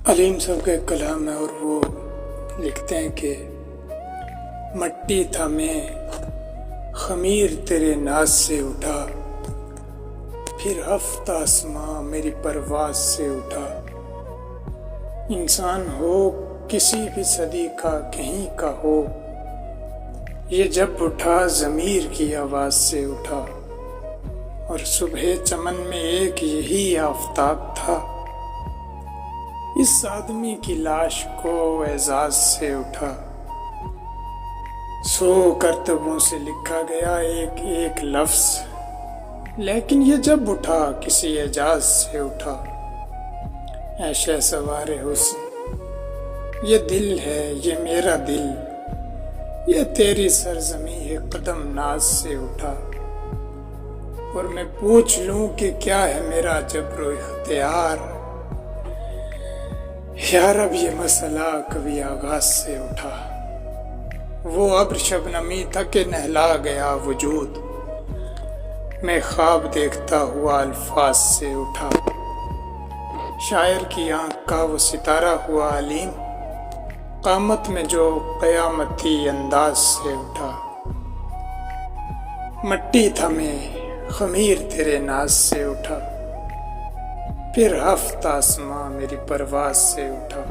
علیم صاحب کا ایک کلام ہے اور وہ لکھتے ہیں کہ مٹی تھا میں خمیر تیرے ناز سے اٹھا، پھر ہفت آسماں میری پرواز سے اٹھا۔ انسان ہو کسی بھی صدی کا کہیں کا ہو، یہ جب اٹھا ضمیر کی آواز سے اٹھا، اور صبح چمن میں ایک یہی آفتاب تھا، اس آدمی کی لاش کو اعزاز سے اٹھا۔ سو کرتبوں سے لکھا گیا ایک ایک لفظ، لیکن یہ جب اٹھا کسی اعجاز سے اٹھا۔ اے شہسوار حسن، یہ دل ہے یہ میرا دل، یہ تیری سرزمین ہے قدم ناز سے اٹھا۔ اور میں پوچھ لوں کہ کیا ہے میرا جبر و اختیار، یا رب یہ مسئلہ کبھی آغاز سے اٹھا۔ وہ ابر شبنمی تھا کہ نہلا گیا وجود، میں خواب دیکھتا ہوا الفاظ سے اٹھا۔ شاعر کی آنکھ کا وہ ستارہ ہوا علیم، قامت میں جو قیامتی انداز سے اٹھا۔ مٹی تھا میں خمیر تیرے ناز سے اٹھا، پھر ہفت آسماں میری پرواز سے اٹھا۔